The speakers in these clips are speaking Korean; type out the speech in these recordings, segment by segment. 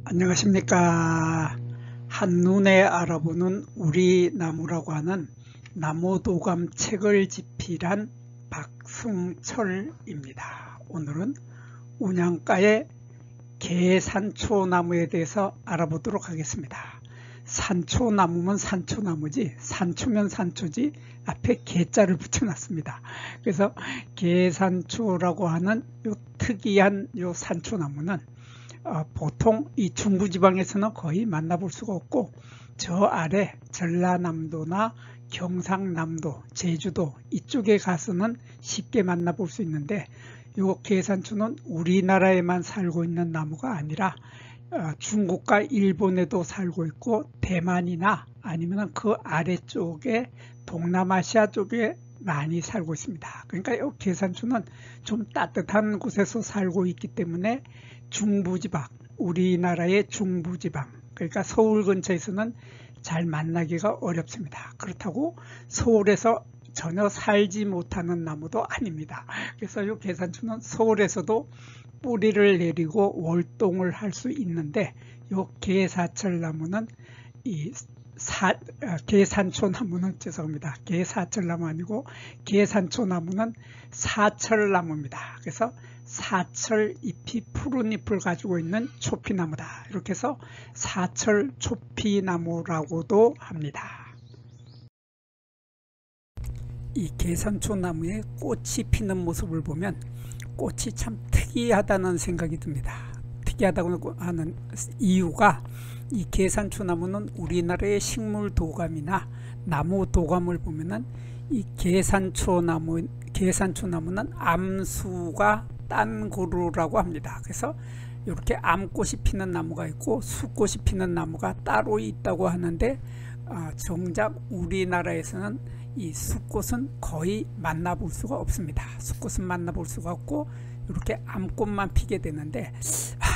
안녕하십니까. 한눈에 알아보는 우리 나무라고 하는 나무도감 책을 집필한 박승철입니다. 오늘은 운양가의 계산초나무에 대해서 알아보도록 하겠습니다. 산초나무면 산초나무지, 산초면 산초지, 앞에 계자를 붙여놨습니다. 그래서 계산초라고 하는 요 특이한 요 산초나무는 보통 이 중부지방에서는 거의 만나볼 수가 없고, 저 아래 전라남도나 경상남도, 제주도 이쪽에 가서는 쉽게 만나볼 수 있는데, 이 계산초는 우리나라에만 살고 있는 나무가 아니라 중국과 일본에도 살고 있고, 대만이나 아니면 그 아래쪽에 동남아시아 쪽에 많이 살고 있습니다. 그러니까 이 계산초는 좀 따뜻한 곳에서 살고 있기 때문에 중부지방, 우리나라의 중부지방, 그러니까 서울 근처에서는 잘 만나기가 어렵습니다. 그렇다고 서울에서 전혀 살지 못하는 나무도 아닙니다. 그래서 이 계산초는 서울에서도 뿌리를 내리고 월동을 할 수 있는데, 이 계사철나무는 계산초나무는 죄송합니다. 계사철나무 아니고 계산초나무는 사철나무입니다. 그래서 사철 잎이 푸른 잎을 가지고 있는 초피나무다. 이렇게 해서 사철 초피나무라고도 합니다. 이 계산초나무에 꽃이 피는 모습을 보면 꽃이 참 특이하다는 생각이 듭니다. 특이하다고 하는 이유가, 이 계산초나무는 우리나라의 식물도감이나 나무도감을 보면은 이 계산초나무는 암수가 딴 그루라고 합니다. 그래서 이렇게 암꽃이 피는 나무가 있고 수꽃이 피는 나무가 따로 있다고 하는데, 정작 우리나라에서는 이 수꽃은 거의 만나볼 수가 없습니다. 수꽃은 만나볼 수가 없고 이렇게 암꽃만 피게 되는데,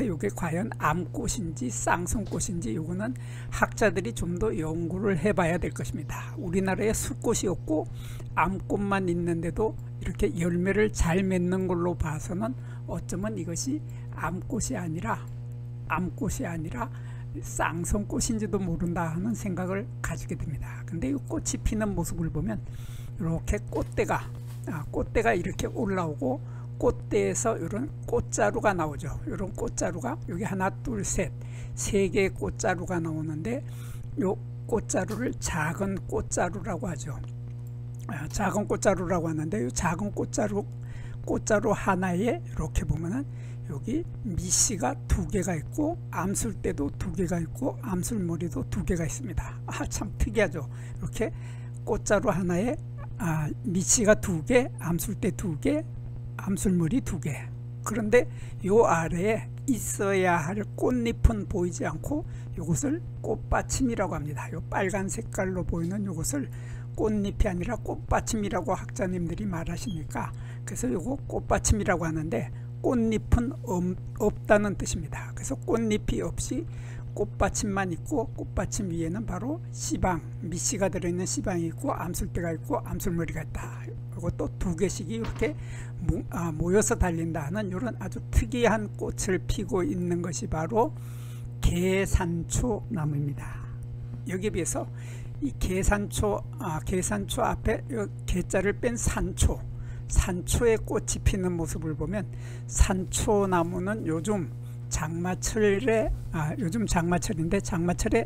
이게 과연 암꽃인지 쌍성꽃인지 이거는 학자들이 좀 더 연구를 해봐야 될 것입니다. 우리나라에 수꽃이 없고 암꽃만 있는데도 이렇게 열매를 잘 맺는 걸로 봐서는 어쩌면 이것이 암꽃이 아니라 쌍성꽃인지도 모른다 하는 생각을 가지게 됩니다. 근데 이 꽃이 피는 모습을 보면 이렇게 꽃대가 이렇게 올라오고, 꽃대에서 이런 꽃자루가 나오죠. 이런 꽃자루가 여기 하나, 둘, 셋, 세 개의 꽃자루가 나오는데, 이 꽃자루를 작은 꽃자루라고 하죠. 작은 꽃자루라고 하는데, 이 작은 꽃자루 하나에 이렇게 보면은 여기 밑씨가 두 개가 있고, 암술대도 두 개가 있고, 암술머리도 두 개가 있습니다. 참 특이하죠. 이렇게 꽃자루 하나에 밑씨가 두 개, 암술대 두 개, 암술머리 두 개. 그런데 요 아래에 있어야 할 꽃잎은 보이지 않고, 이것을 꽃받침이라고 합니다. 요 빨간 색깔로 보이는 이것을 꽃잎이 아니라 꽃받침이라고 학자님들이 말하시니까, 그래서 요거 꽃받침이라고 하는데, 꽃잎은 없다는 뜻입니다. 그래서 꽃잎이 없이 꽃받침만 있고, 꽃받침 위에는 바로 씨방, 밑씨가 들어있는 씨방이 있고, 암술대가 있고, 암술머리가 있다. 이것도 두 개씩이 이렇게 모여서 달린다 하는 이런 아주 특이한 꽃을 피고 있는 것이 바로 계산초 나무입니다. 여기에 비해서 이 계산초 앞에 계자를 뺀 산초의 꽃이 피는 모습을 보면, 산초나무는 요즘 장마철인데 장마철에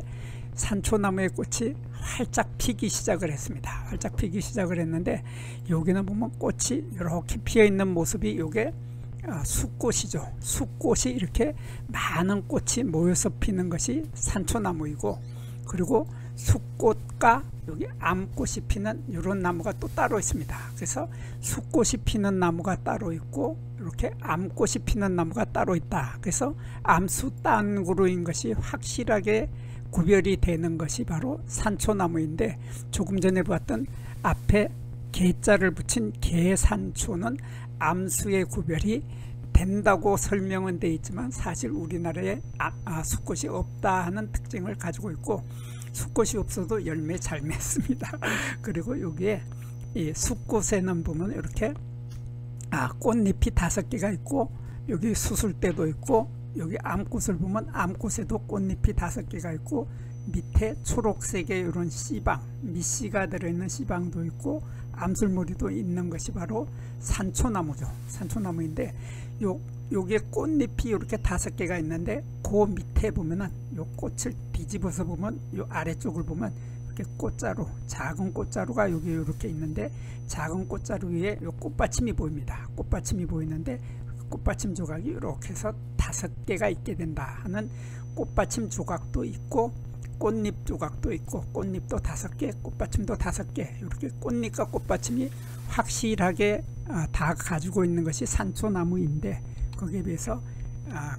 산초나무의 꽃이 활짝 피기 시작을 했습니다. 활짝 피기 시작을 했는데, 여기는 보면 꽃이 이렇게 피어 있는 모습이 요게 수꽃이죠. 수꽃이 이렇게 많은 꽃이 모여서 피는 것이 산초나무이고, 그리고 수꽃과 여기 암꽃이 피는 이런 나무가 또 따로 있습니다. 그래서 수꽃이 피는 나무가 따로 있고, 이렇게 암꽃이 피는 나무가 따로 있다. 그래서 암수 딴 그루인 것이 확실하게 구별이 되는 것이 바로 산초나무인데, 조금 전에 봤던 앞에 계자를 붙인 계산초는 암수의 구별이 된다고 설명은 되어 있지만, 사실 우리나라에 수꽃이 없다 하는 특징을 가지고 있고, 수꽃이 없어도 열매 잘 맺습니다. 그리고 여기에 이 수꽃에는 보면 이렇게 꽃잎이 5개가 있고, 여기 수술대도 있고, 여기 암꽃을 보면 암꽃에도 꽃잎이 5개가 있고 밑에 초록색의 이런 씨방, 밑씨가 들어있는 씨방도 있고 암술머리도 있는 것이 바로 산초나무죠. 산초나무인데 요게 꽃잎이 이렇게 5개가 있는데 그 밑에 보면은 요 꽃을 뒤집어서 보면 요 아래쪽을 보면 이렇게 꽃자루, 작은 꽃자루가 여기 이렇게 있는데 작은 꽃자루 위에 요 꽃받침이 보입니다. 꽃받침이 보이는데 꽃받침 조각이 이렇게 해서 5개가 있게 된다 하는 꽃받침 조각도 있고 꽃잎 조각도 있고 꽃잎도 5개, 꽃받침도 5개, 이렇게 꽃잎과 꽃받침이 확실하게 다 가지고 있는 것이 산초나무인데 거기에 비해서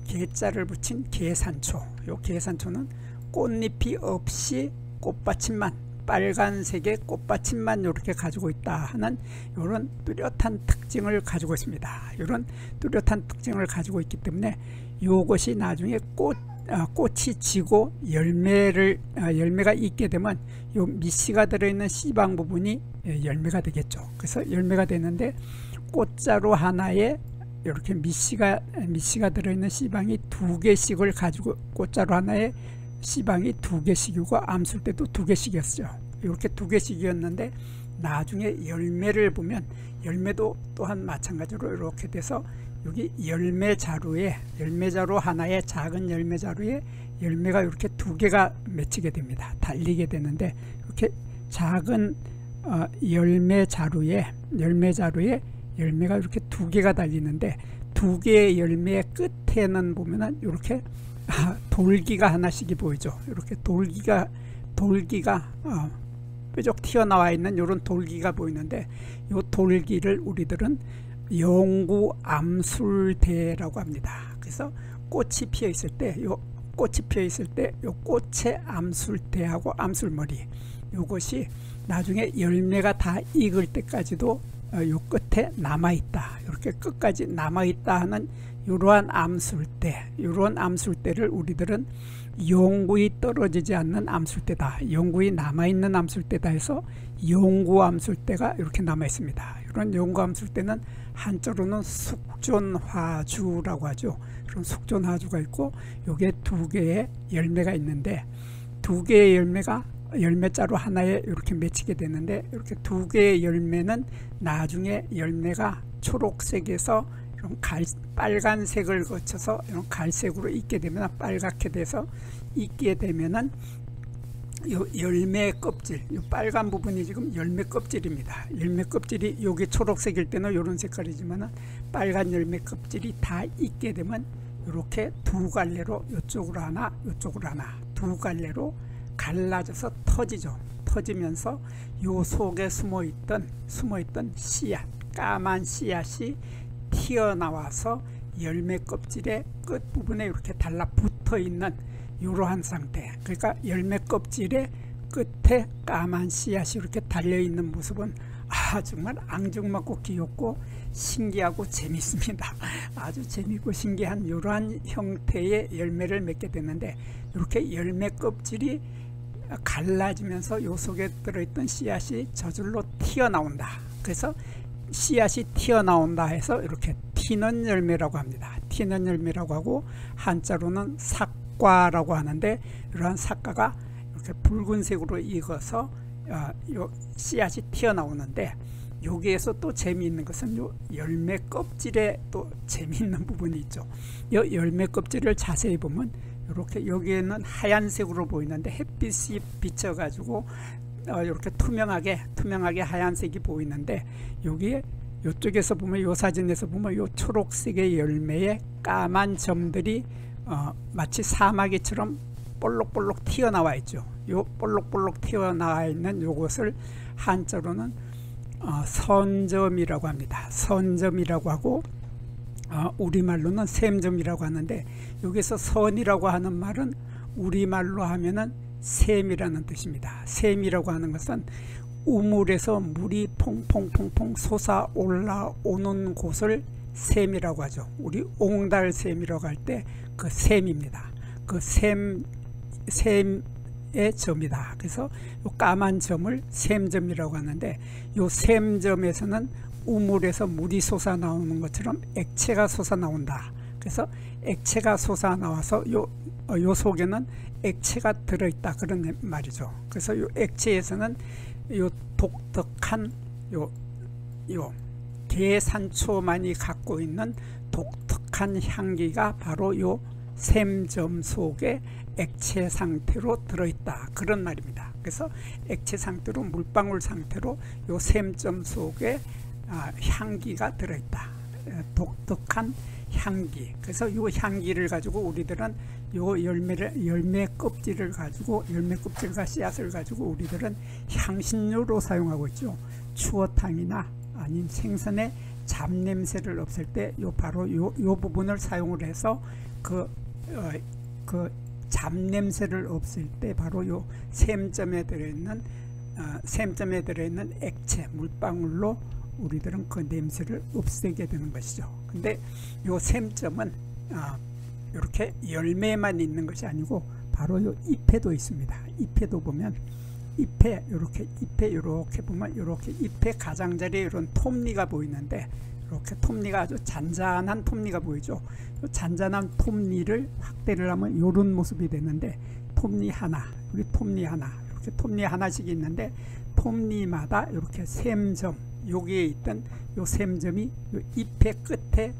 개자를 붙인 개산초, 요 개산초는 꽃잎이 없이 꽃받침만, 빨간색의 꽃받침만 이렇게 가지고 있다 하는 이런 뚜렷한 특징을 가지고 있습니다. 이런 뚜렷한 특징을 가지고 있기 때문에 이것이 나중에 꽃이 지고 열매가 있게 되면 요 밑씨가 들어있는 씨방 부분이 열매가 되겠죠. 그래서 열매가 되는데 꽃자루 하나에 이렇게 밑씨가 들어있는 씨방이 2개씩을 가지고 꽃자루 하나에 씨방이 2개씩이고 암술 때도 2개씩이었죠. 이렇게 2개씩이었는데 나중에 열매를 보면 열매도 또한 마찬가지로 이렇게 돼서 여기 열매자루 하나에 작은 열매자루에 열매가 이렇게 2개가 맺히게 됩니다. 달리게 되는데 이렇게 작은 열매자루에 열매가 이렇게 2개가 달리는데 2개의 열매의 끝에는 보면은 이렇게 돌기가 하나씩이 보이죠. 이렇게 돌기가 뾰족 튀어나와 있는 이런 돌기가 보이는데 이 돌기를 우리들은 영구암술대라고 합니다. 그래서 꽃이 피어 있을 때 요 꽃의 암술대하고 암술머리, 요것이 나중에 열매가 다 익을 때까지도 요 끝에 남아있다, 이렇게 끝까지 남아있다 하는 이러한 암술대를 우리들은 영구히 떨어지지 않는 암술대다, 영구히 남아있는 암술대다 해서 영구암술대가 이렇게 남아있습니다. 이런 영구암술대는 한자로는 숙존화주라고 하죠. 그런 숙존화주가 있고 요게 2개의 열매가 있는데 2개의 열매자루 하나에 이렇게 맺히게 되는데 이렇게 2개의 열매는 나중에 열매가 초록색에서 이런 빨간색을 거쳐서 이런 갈색으로 익게 되면 빨갛게 돼서 익게 되면은 요 열매 껍질, 요 빨간 부분이 지금 열매 껍질입니다. 열매 껍질이 요게 초록색일 때는 이런 색깔이지만 빨간 열매 껍질이 다 익게 되면 이렇게 2갈래로 이쪽으로 하나 이쪽으로 하나 2갈래로 갈라져서 터지죠. 터지면서 요 속에 숨어있던 씨앗, 까만 씨앗이 튀어나와서 열매 껍질의 끝부분에 이렇게 달라붙어 있는 이러한 상태, 그러니까 열매 껍질의 끝에 까만 씨앗이 이렇게 달려있는 모습은 정말 앙증맞고 귀엽고 신기하고 재밌습니다. 아주 재밌고 신기한 이러한 형태의 열매를 맺게 되는데 이렇게 열매 껍질이 갈라지면서 요 속에 들어있던 씨앗이 저절로 튀어나온다. 그래서 씨앗이 튀어나온다 해서 이렇게 튀는 열매라고 합니다. 튀는 열매라고 하고 한자로는 삭과라고 하는데 이러한 삭과가 이렇게 붉은색으로 익어서 요 씨앗이 튀어나오는데 여기에서 또 재미있는 것은 요 열매 껍질에 또 재미있는 부분이 있죠. 요 열매 껍질을 자세히 보면 이렇게 여기에는 하얀색으로 보이는데 햇빛이 비쳐 가지고 이렇게 투명하게 하얀색이 보이는데 여기에 이쪽에서 보면 요 사진에서 보면 요 초록색의 열매에 까만 점들이 마치 사마귀처럼 볼록볼록 튀어나와 있죠. 요 볼록볼록 튀어나와 있는 요것을 한자로는 선점이라고 합니다. 선점이라고 하고 우리말로는 샘점이라고 하는데 여기서 선이라고 하는 말은 우리말로 하면은 샘이라는 뜻입니다. 샘이라고 하는 것은 우물에서 물이 퐁퐁퐁퐁 솟아 올라오는 곳을 샘이라고 하죠. 우리 옹달샘이라고 할 때 그 샘입니다. 그 샘의 점이다. 그래서 요 까만 점을 샘점이라고 하는데 요 샘점에서는 우물에서 물이 솟아 나오는 것처럼 액체가 솟아 나온다. 그래서 액체가 솟아나와서 요 속에는 액체가 들어있다 그런 말이죠. 그래서 요 액체에서는 요 독특한 요 계산초만이 갖고 있는 독특한 향기가 바로 요 샘점 속에 액체 상태로 들어있다 그런 말입니다. 그래서 액체 상태로 물방울 상태로 요 샘점 속에 향기가 들어있다. 독특한 향기. 그래서 요 향기를 가지고 우리들은 요 열매 껍질을 가지고 열매 껍질과 씨앗을 가지고 우리들은 향신료로 사용하고 있죠. 추어탕이나 아니면 생선의 잡냄새를 없앨 때 바로 요 부분을 사용을 해서 그 잡냄새를 없앨 때 바로 요 샘점에 들어있는 액체 물방울로 우리들은 그 냄새를 없애게 되는 것이죠. 근데 요 샘점은 이렇게 열매만 있는 것이 아니고 바로 요 잎에도 있습니다. 잎에도 보면 잎에 이렇게 보면 이렇게 잎의 가장자리에 이런 톱니가 보이는데 이렇게 톱니가 아주 잔잔한 톱니가 보이죠. 이 잔잔한 톱니를 확대를 하면 이런 모습이 되는데 톱니 하나, 여기 톱니 하나, 이렇게 톱니 하나씩 있는데 톱니마다 이렇게 샘점, 여기에 있던 요 샘점이 요 잎의 끝에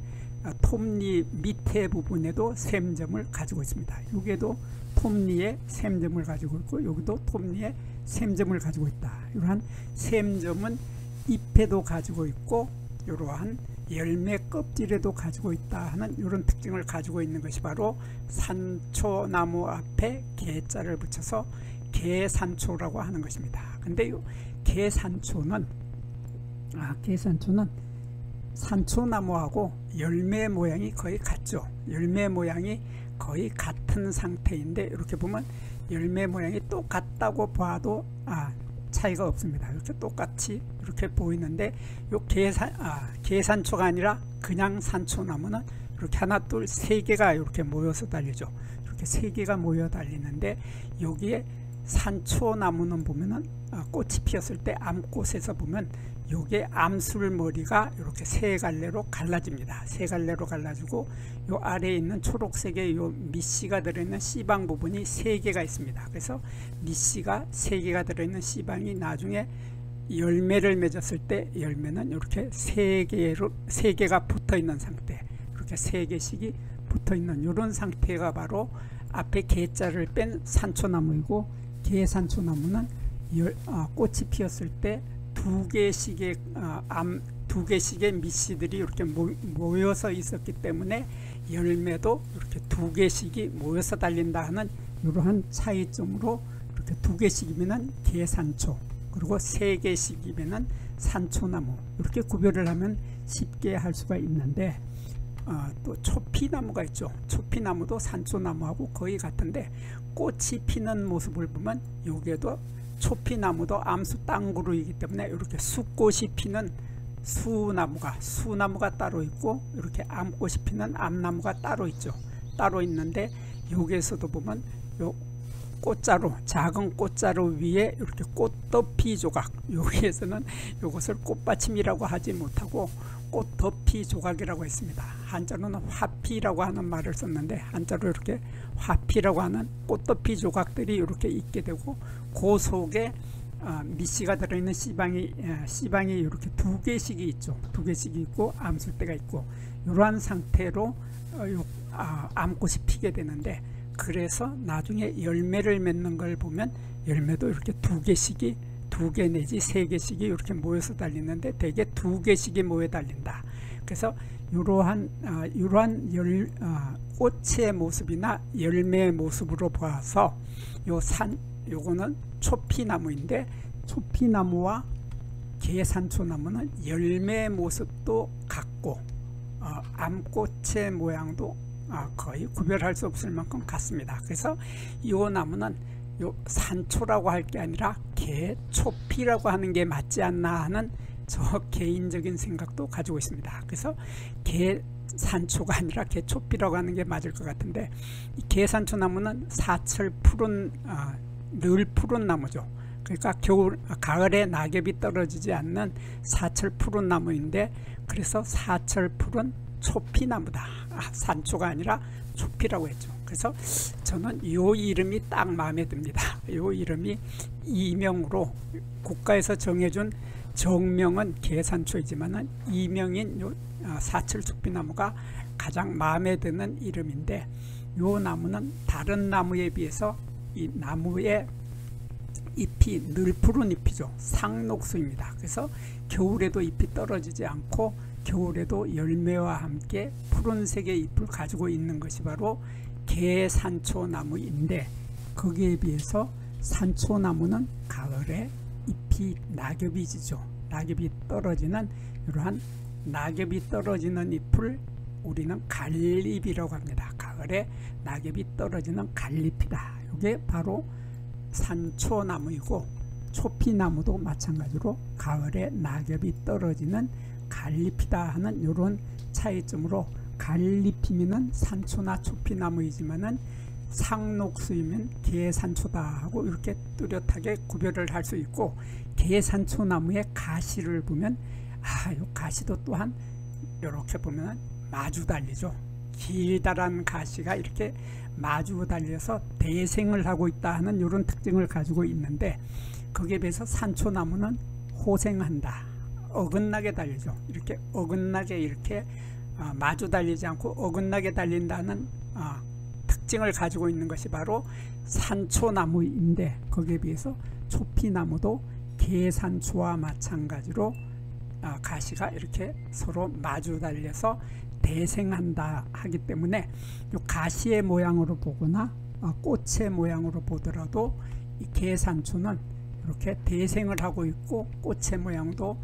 톱니 밑에 부분에도 샘점을 가지고 있습니다. 여기에도 톱니에 샘점을 가지고 있고 여기도 톱니에 샘점을 가지고 있다. 이러한 샘점은 잎에도 가지고 있고 이러한 열매 껍질에도 가지고 있다 하는 이런 특징을 가지고 있는 것이 바로 산초나무 앞에 개자를 붙여서 개산초라고 하는 것입니다. 근데 이 개산초는 산초나무하고 열매 모양이 거의 같죠. 열매 모양이 거의 같은 상태인데 이렇게 보면 열매 모양이 똑같다고 봐도 차이가 없습니다. 이렇게 똑같이 이렇게 보이는데 요 계산초가 아니라 그냥 산초나무는 이렇게 하나 둘 세 개가 이렇게 모여서 달리죠. 이렇게 세 개가 모여 달리는데 여기에 산초나무는 보면은 꽃이 피었을 때 암꽃에서 보면 요게 암술머리가 이렇게 세 갈래로 갈라집니다. 세 갈래로 갈라지고 요 아래에 있는 초록색의 요 밑씨가 들어있는 씨방 부분이 세 개가 있습니다. 그래서 밑씨가 세 개가 들어있는 씨방이 나중에 열매를 맺었을 때 열매는 이렇게 세 개가 붙어 있는 상태, 이렇게 세 개씩이 붙어 있는 이런 상태가 바로 앞에 개자를 뺀 산초나무이고 개산초나무는 꽃이 피었을 때 두 개씩의 밑씨들이 이렇게 모여서 있었기 때문에 열매도 이렇게 두 개씩이 모여서 달린다 하는 이러한 차이점으로 이렇게 두 개씩이면 개산초, 그리고 세 개씩이면 산초나무, 이렇게 구별을 하면 쉽게 할 수가 있는데 또 초피나무가 있죠. 초피나무도 산초나무하고 거의 같은데 꽃이 피는 모습을 보면 여기에도 초피나무도 암수 땅구루이기 때문에 이렇게 수꽃이 피는 수나무가 따로 있고 이렇게 암꽃이 피는 암나무가 따로 있죠. 따로 있는데 여기에서도 보면 요 꽃자루, 작은 꽃자루 위에 이렇게 꽃덮이 조각, 여기에서는 이것을 꽃받침이라고 하지 못하고 꽃덮이 조각이라고 했습니다. 한자로는 화피라고 하는 말을 썼는데 한자로 이렇게 화피라고 하는 꽃덮이 조각들이 이렇게 있게 되고 그 속에 밑씨가 들어있는 씨방이 이렇게 두 개씩이 있죠. 두 개씩이 있고 암술대가 있고 이러한 상태로 암꽃이 피게 되는데, 그래서 나중에 열매를 맺는 걸 보면 열매도 이렇게 두 개 내지 세 개씩이 이렇게 모여서 달리는데 대개 두 개씩이 모여 달린다. 그래서 이러한 꽃의 모습이나 열매의 모습으로 봐서 요거는 초피나무인데 초피나무와 개산초나무는 열매의 모습도 같고 암꽃의 모양도 거의 구별할 수 없을 만큼 같습니다. 그래서 이 나무는 요 산초라고 할 게 아니라 개초피라고 하는 게 맞지 않나 하는 저 개인적인 생각도 가지고 있습니다. 그래서 개산초가 아니라 개초피라고 하는 게 맞을 것 같은데, 이 개산초나무는 사철 푸른 늘 푸른 나무죠. 그러니까 가을에 낙엽이 떨어지지 않는 사철 푸른 나무인데, 그래서 사철 푸른 초피나무다. 산초가 아니라 초피라고 했죠. 그래서 저는 이 이름이 딱 마음에 듭니다. 이 이름이 이명으로 국가에서 정해준 정명은 계산초이지만은 이명인 요 사철초피나무가 가장 마음에 드는 이름인데, 요 나무는 다른 나무에 비해서 이 나무의 잎이 늘 푸른 잎이죠. 상록수입니다. 그래서 겨울에도 잎이 떨어지지 않고 겨울에도 열매와 함께 푸른색의 잎을 가지고 있는 것이 바로 계산초나무인데, 거기에 비해서 산초나무는 가을에 잎이 낙엽이 지죠. 낙엽이 떨어지는 이러한 낙엽이 떨어지는 잎을 우리는 갈잎이라고 합니다. 가을에 낙엽이 떨어지는 갈잎이다. 이게 바로 산초나무이고, 초피나무도 마찬가지로 가을에 낙엽이 떨어지는 갈잎이다 하는 이런 차이점으로, 갈잎이면 산초나 초피나무이지만은 상록수이면 계산초다 하고 이렇게 뚜렷하게 구별을 할 수 있고, 계산초나무의 가시를 보면 이 가시도 또한 이렇게 보면 마주 달리죠. 길다란 가시가 이렇게 마주 달려서 대생을 하고 있다 하는 이런 특징을 가지고 있는데, 거기에 비해서 산초나무는 호생한다, 어긋나게 달리죠. 이렇게 어긋나게 이렇게 마주 달리지 않고 어긋나게 달린다는 특징을 가지고 있는 것이 바로 산초나무인데, 거기에 비해서 초피나무도 계산초와 마찬가지로 가시가 이렇게 서로 마주 달려서 대생한다 하기 때문에, 이 가시의 모양으로 보거나 꽃의 모양으로 보더라도 이 계산초는 이렇게 대생을 하고 있고 꽃의 모양도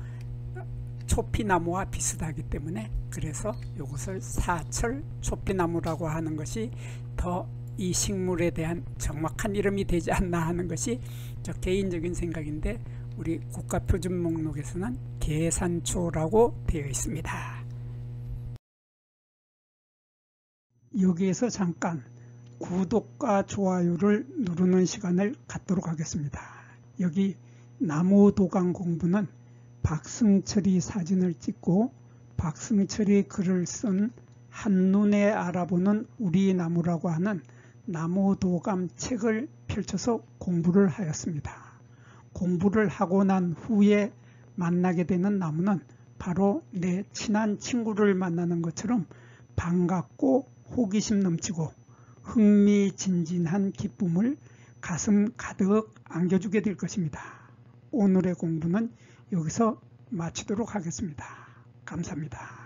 초피나무와 비슷하기 때문에, 그래서 이것을 사철 초피나무라고 하는 것이 더 이 식물에 대한 정확한 이름이 되지 않나 하는 것이 저 개인적인 생각인데, 우리 국가표준 목록에서는 계산초라고 되어 있습니다. 여기에서 잠깐 구독과 좋아요를 누르는 시간을 갖도록 하겠습니다. 여기 나무도감 공부는 박승철이 사진을 찍고 박승철이 글을 쓴 한눈에 알아보는 우리 나무라고 하는 나무도감 책을 펼쳐서 공부를 하였습니다. 공부를 하고 난 후에 만나게 되는 나무는 바로 내 친한 친구를 만나는 것처럼 반갑고 호기심 넘치고 흥미진진한 기쁨을 가슴 가득 안겨주게 될 것입니다. 오늘의 공부는 여기서 마치도록 하겠습니다. 감사합니다.